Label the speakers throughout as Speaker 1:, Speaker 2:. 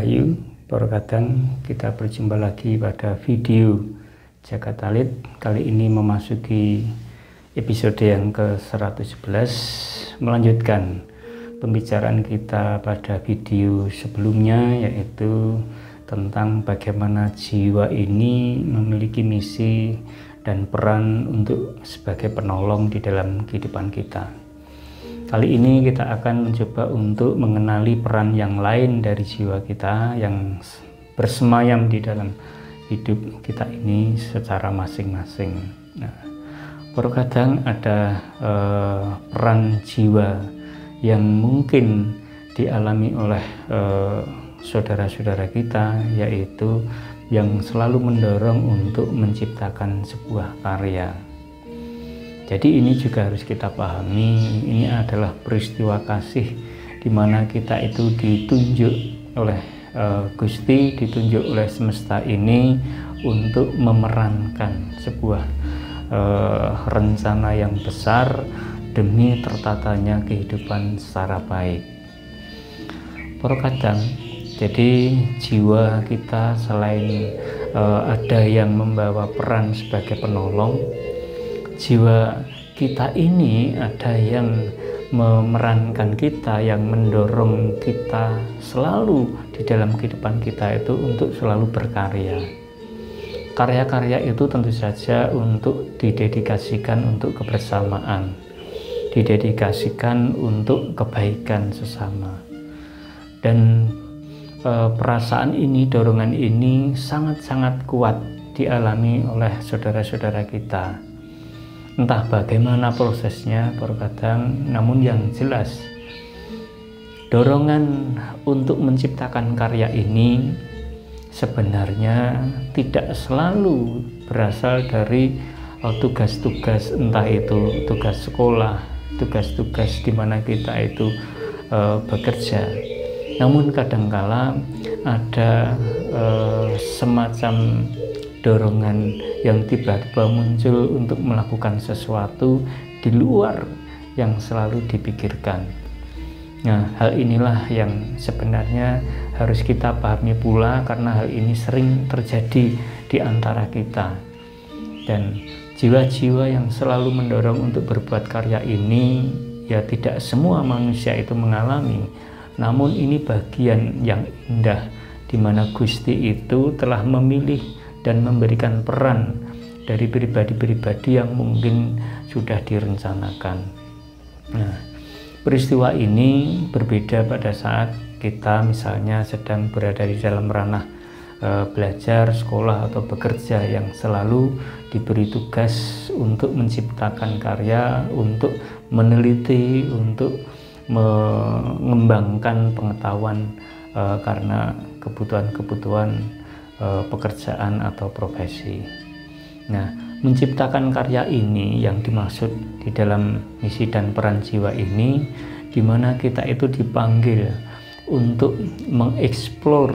Speaker 1: Rahayu, kadang kita berjumpa lagi pada video Jagat Alit. Kali ini memasuki episode yang ke-111, melanjutkan pembicaraan kita pada video sebelumnya, yaitu tentang bagaimana jiwa ini memiliki misi dan peran untuk sebagai penolong di dalam kehidupan kita. Kali ini kita akan mencoba untuk mengenali peran yang lain dari jiwa kita yang bersemayam di dalam hidup kita ini secara masing-masing. Nah, kadang ada peran jiwa yang mungkin dialami oleh saudara-saudara kita, yaitu yang selalu mendorong untuk menciptakan sebuah karya. Jadi ini juga harus kita pahami, ini adalah peristiwa kasih di mana kita itu ditunjuk oleh Gusti, ditunjuk oleh semesta ini untuk memerankan sebuah rencana yang besar demi tertatanya kehidupan secara baik. Kadang, jadi jiwa kita selain ada yang membawa peran sebagai penolong, jiwa kita ini ada yang memerankan kita, yang mendorong kita selalu di dalam kehidupan kita itu untuk selalu berkarya. Karya-karya itu tentu saja untuk didedikasikan untuk kebersamaan, didedikasikan untuk kebaikan sesama. Dan perasaan ini, dorongan ini sangat-sangat kuat dialami oleh saudara-saudara kita. Entah bagaimana prosesnya kadang, namun yang jelas dorongan untuk menciptakan karya ini sebenarnya tidak selalu berasal dari tugas-tugas, entah itu tugas sekolah, tugas-tugas di mana kita itu bekerja. Namun kadangkala ada semacam dorongan yang tiba-tiba muncul untuk melakukan sesuatu di luar yang selalu dipikirkan. Nah, hal inilah yang sebenarnya harus kita pahami pula, karena hal ini sering terjadi di antara kita. Dan jiwa-jiwa yang selalu mendorong untuk berbuat karya ini, ya tidak semua manusia itu mengalami. Namun ini bagian yang indah di mana Gusti itu telah memilih dan memberikan peran dari pribadi-pribadi yang mungkin sudah direncanakan. Nah, peristiwa ini berbeda pada saat kita misalnya sedang berada di dalam ranah belajar, sekolah, atau bekerja, yang selalu diberi tugas untuk menciptakan karya, untuk meneliti, untuk mengembangkan pengetahuan karena kebutuhan-kebutuhan pekerjaan atau profesi. Nah, menciptakan karya ini yang dimaksud di dalam misi dan peran jiwa ini, di mana kita itu dipanggil untuk mengeksplor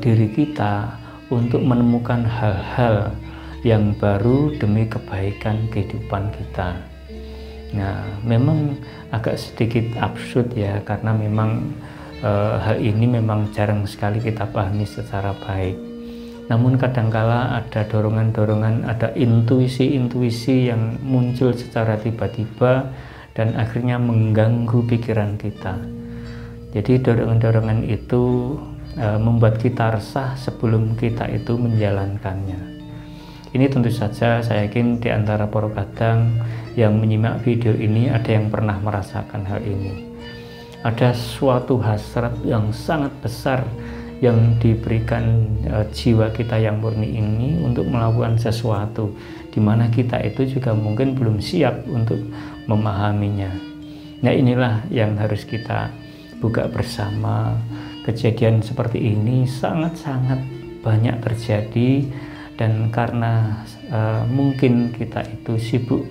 Speaker 1: diri kita, untuk menemukan hal-hal yang baru demi kebaikan kehidupan kita. Nah, memang agak sedikit absurd ya, karena memang hal ini memang jarang sekali kita pahami secara baik. Namun kadangkala ada dorongan-dorongan, ada intuisi-intuisi yang muncul secara tiba-tiba dan akhirnya mengganggu pikiran kita. Jadi dorongan-dorongan itu membuat kita resah sebelum kita itu menjalankannya. Ini tentu saja saya yakin di antara kadang yang menyimak video ini ada yang pernah merasakan hal ini. Ada suatu hasrat yang sangat besar yang diberikan jiwa kita yang murni ini untuk melakukan sesuatu, di mana kita itu juga mungkin belum siap untuk memahaminya. Nah, inilah yang harus kita buka bersama. Kejadian seperti ini sangat-sangat banyak terjadi, dan karena mungkin kita itu sibuk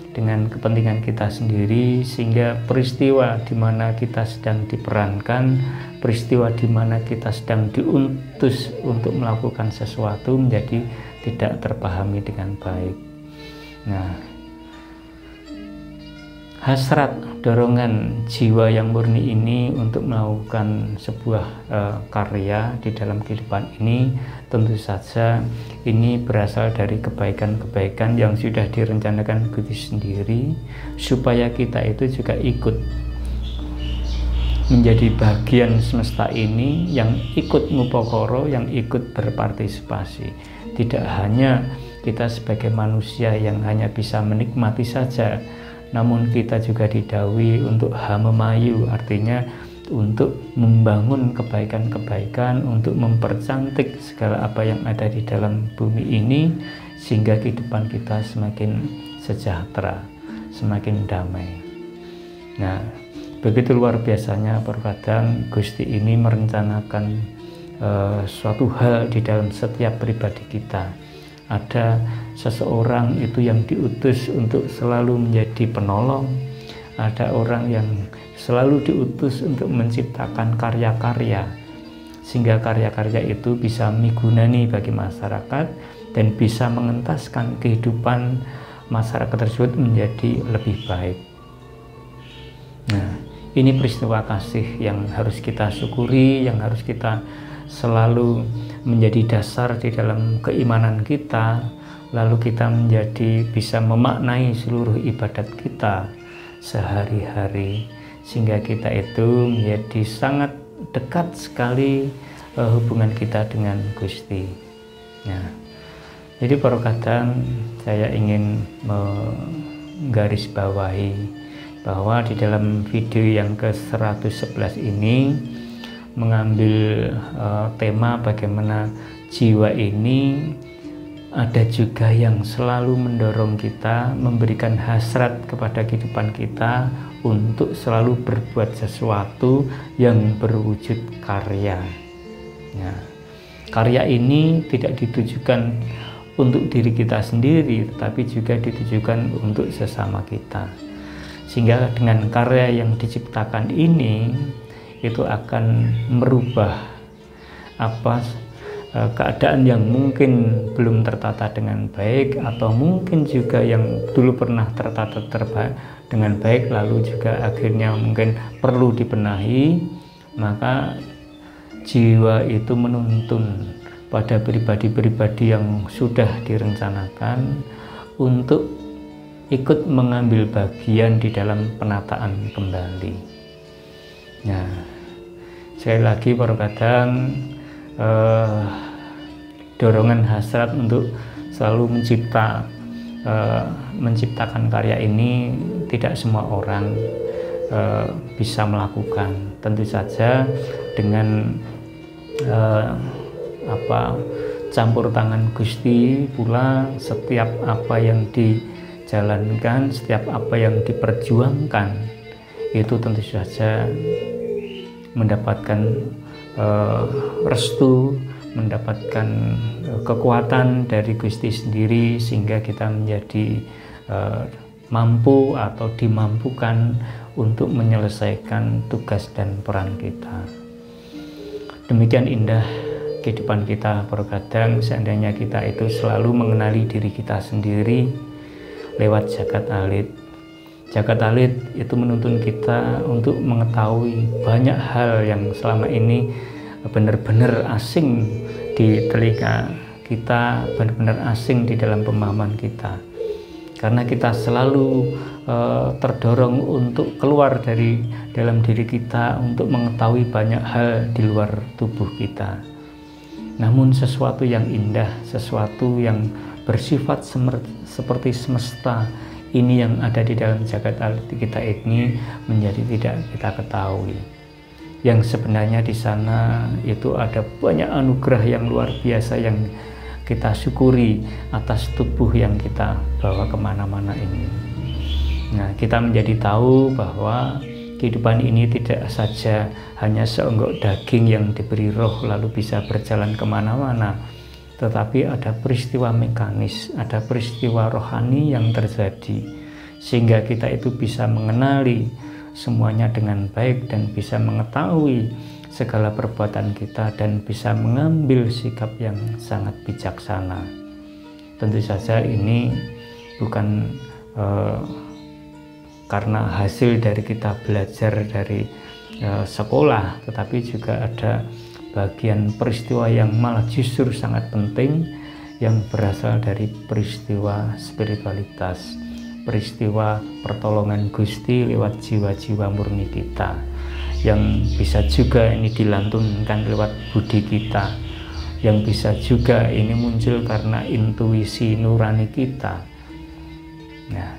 Speaker 1: dengan kepentingan kita sendiri, sehingga peristiwa di mana kita sedang diperankan, peristiwa di mana kita sedang diutus untuk melakukan sesuatu menjadi tidak terpahami dengan baik. Nah, hasrat, dorongan jiwa yang murni ini untuk melakukan sebuah karya di dalam kehidupan ini, tentu saja ini berasal dari kebaikan-kebaikan yang sudah direncanakan Gusti sendiri, supaya kita itu juga ikut menjadi bagian semesta ini, yang ikut ngupokoro, yang ikut berpartisipasi. Tidak hanya kita sebagai manusia yang hanya bisa menikmati saja, namun kita juga didhawuhi untuk hamemayu, artinya untuk membangun kebaikan-kebaikan, untuk mempercantik segala apa yang ada di dalam bumi ini, sehingga kehidupan kita semakin sejahtera, semakin damai. Nah, begitu luar biasanya terkadang Gusti ini merencanakan suatu hal di dalam setiap pribadi kita. Ada seseorang itu yang diutus untuk selalu menjadi penolong, ada orang yang selalu diutus untuk menciptakan karya-karya, sehingga karya-karya itu bisa migunani bagi masyarakat dan bisa mengentaskan kehidupan masyarakat tersebut menjadi lebih baik. Nah, ini peristiwa kasih yang harus kita syukuri, yang harus kita selalu menjadi dasar di dalam keimanan kita, lalu kita menjadi bisa memaknai seluruh ibadat kita sehari-hari, sehingga kita itu menjadi sangat dekat sekali hubungan kita dengan Gusti. Nah, jadi kadang saya ingin menggarisbawahi bahwa di dalam video yang ke-111 ini mengambil tema bagaimana jiwa ini ada juga yang selalu mendorong kita, memberikan hasrat kepada kehidupan kita untuk selalu berbuat sesuatu yang berwujud karya. Nah, karya ini tidak ditujukan untuk diri kita sendiri, tetapi juga ditujukan untuk sesama kita. Sehingga dengan karya yang diciptakan ini, itu akan merubah keadaan yang mungkin belum tertata dengan baik, atau mungkin juga yang dulu pernah tertata dengan baik lalu juga akhirnya mungkin perlu dibenahi. Maka jiwa itu menuntun pada pribadi-pribadi yang sudah direncanakan untuk ikut mengambil bagian di dalam penataan kembali. Nah, sekali lagi kadang dorongan hasrat untuk selalu menciptakan karya ini tidak semua orang bisa melakukan. Tentu saja dengan campur tangan Gusti pula, setiap apa yang dijalankan, setiap apa yang diperjuangkan itu tentu saja mendapatkan restu, mendapatkan kekuatan dari Gusti sendiri, sehingga kita menjadi mampu atau dimampukan untuk menyelesaikan tugas dan peran kita. Demikian indah kehidupan kita kadang, seandainya kita itu selalu mengenali diri kita sendiri lewat jagat alit. Jagat alit itu menuntun kita untuk mengetahui banyak hal yang selama ini benar-benar asing di telinga kita, benar-benar asing di dalam pemahaman kita. Karena kita selalu terdorong untuk keluar dari dalam diri kita untuk mengetahui banyak hal di luar tubuh kita. Namun sesuatu yang indah, sesuatu yang bersifat seperti semesta ini yang ada di dalam jagat alit kita ini menjadi tidak kita ketahui. Yang sebenarnya di sana itu ada banyak anugerah yang luar biasa yang kita syukuri atas tubuh yang kita bawa kemana-mana ini. Nah, kita menjadi tahu bahwa kehidupan ini tidak saja hanya seonggok daging yang diberi roh lalu bisa berjalan kemana-mana, tetapi ada peristiwa mekanis, ada peristiwa rohani yang terjadi, sehingga kita itu bisa mengenali semuanya dengan baik dan bisa mengetahui segala perbuatan kita dan bisa mengambil sikap yang sangat bijaksana. Tentu saja ini bukan karena hasil dari kita belajar dari sekolah, tetapi juga ada bagian peristiwa yang malah justru sangat penting yang berasal dari peristiwa spiritualitas, peristiwa pertolongan Gusti lewat jiwa-jiwa murni kita, yang bisa juga ini dilantunkan lewat budi kita, yang bisa juga ini muncul karena intuisi nurani kita. Nah,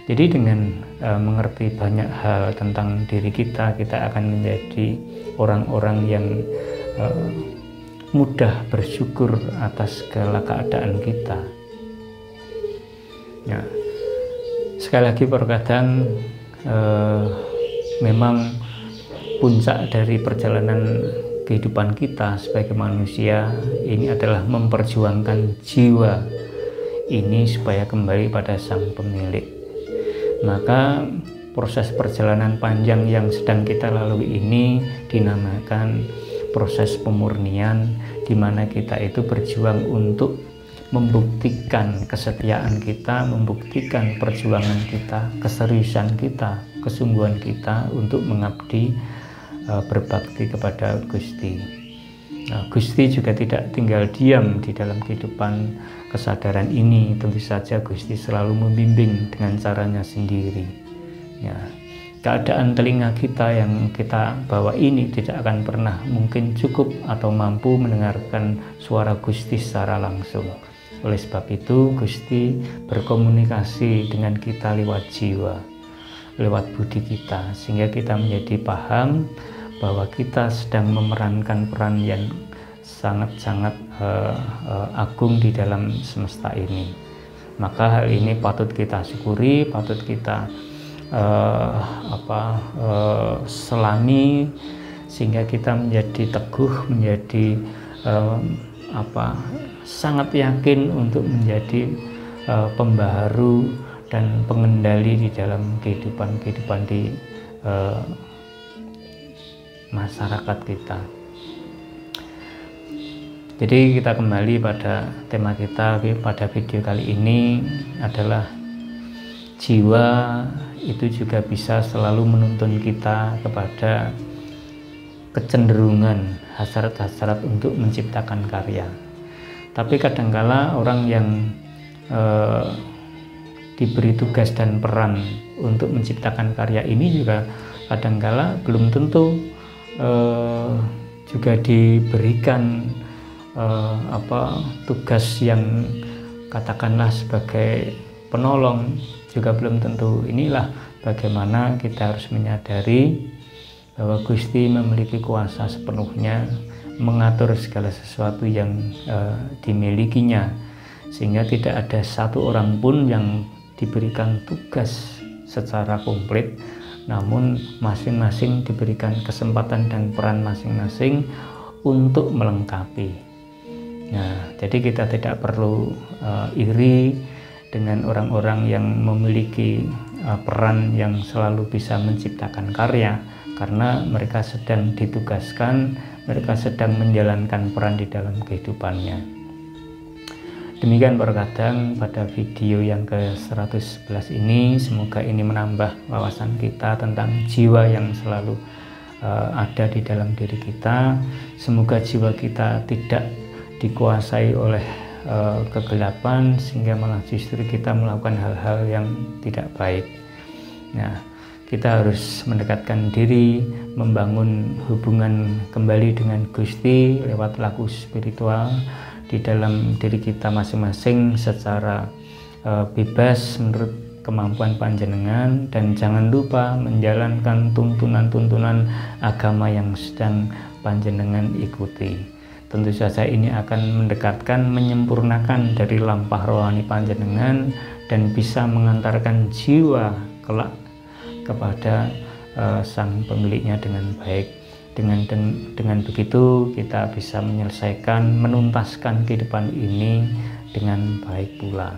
Speaker 1: jadi dengan mengerti banyak hal tentang diri kita, kita akan menjadi orang-orang yang mudah bersyukur atas segala keadaan kita. Ya, sekali lagi terkadang memang puncak dari perjalanan kehidupan kita sebagai manusia ini adalah memperjuangkan jiwa ini supaya kembali pada sang pemilik. Maka proses perjalanan panjang yang sedang kita lalui ini dinamakan proses pemurnian, di mana kita itu berjuang untuk membuktikan kesetiaan kita, membuktikan perjuangan kita, keseriusan kita, kesungguhan kita untuk mengabdi, berbakti kepada Gusti. Nah, Gusti juga tidak tinggal diam di dalam kehidupan kesadaran ini. Tentu saja Gusti selalu membimbing dengan caranya sendiri. Ya, keadaan telinga kita yang kita bawa ini tidak akan pernah mungkin cukup atau mampu mendengarkan suara Gusti secara langsung. Oleh sebab itu, Gusti berkomunikasi dengan kita lewat jiwa, lewat budi kita, sehingga kita menjadi paham bahwa kita sedang memerankan peran yang sangat-sangat agung di dalam semesta ini. Maka hal ini patut kita syukuri, patut kita selami, sehingga kita menjadi teguh, menjadi sangat yakin untuk menjadi pembaharu dan pengendali di dalam kehidupan di masyarakat kita. Jadi kita kembali pada tema kita pada video kali ini adalah jiwa itu juga bisa selalu menuntun kita kepada kecenderungan hasrat-hasrat untuk menciptakan karya. Tapi kadangkala orang yang diberi tugas dan peran untuk menciptakan karya ini juga kadangkala belum tentu juga diberikan tugas yang katakanlah sebagai penolong, juga belum tentu. Inilah bagaimana kita harus menyadari bahwa Gusti memiliki kuasa sepenuhnya mengatur segala sesuatu yang dimilikinya, sehingga tidak ada satu orang pun yang diberikan tugas secara komplit, namun masing-masing diberikan kesempatan dan peran masing-masing untuk melengkapi. Nah, jadi kita tidak perlu iri dengan orang-orang yang memiliki peran yang selalu bisa menciptakan karya, karena mereka sedang ditugaskan, mereka sedang menjalankan peran di dalam kehidupannya. Demikian perkadang pada video yang ke-111 ini, semoga ini menambah wawasan kita tentang jiwa yang selalu ada di dalam diri kita. Semoga jiwa kita tidak dikuasai oleh kegelapan, sehingga malah justru kita melakukan hal-hal yang tidak baik. Nah, kita harus mendekatkan diri, membangun hubungan kembali dengan Gusti lewat laku spiritual di dalam diri kita masing-masing secara bebas menurut kemampuan panjenengan, dan jangan lupa menjalankan tuntunan-tuntunan agama yang sedang panjenengan ikuti. Tentu saja ini akan mendekatkan, menyempurnakan dari lampah rohani panjenengan dan bisa mengantarkan jiwa kelak kepada sang pemiliknya dengan baik. Dengan begitu kita bisa menyelesaikan, menuntaskan kehidupan ini dengan baik pula.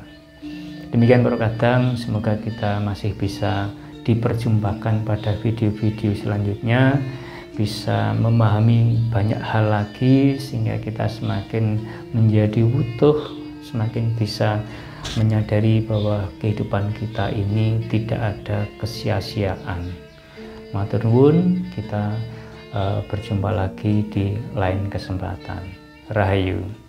Speaker 1: Demikian perkadang, semoga kita masih bisa diperjumpakan pada video-video selanjutnya, bisa memahami banyak hal lagi, sehingga kita semakin menjadi utuh, semakin bisa menyadari bahwa kehidupan kita ini tidak ada kesia-siaan. Matur nuwun, kita berjumpa lagi di lain kesempatan. Rahayu.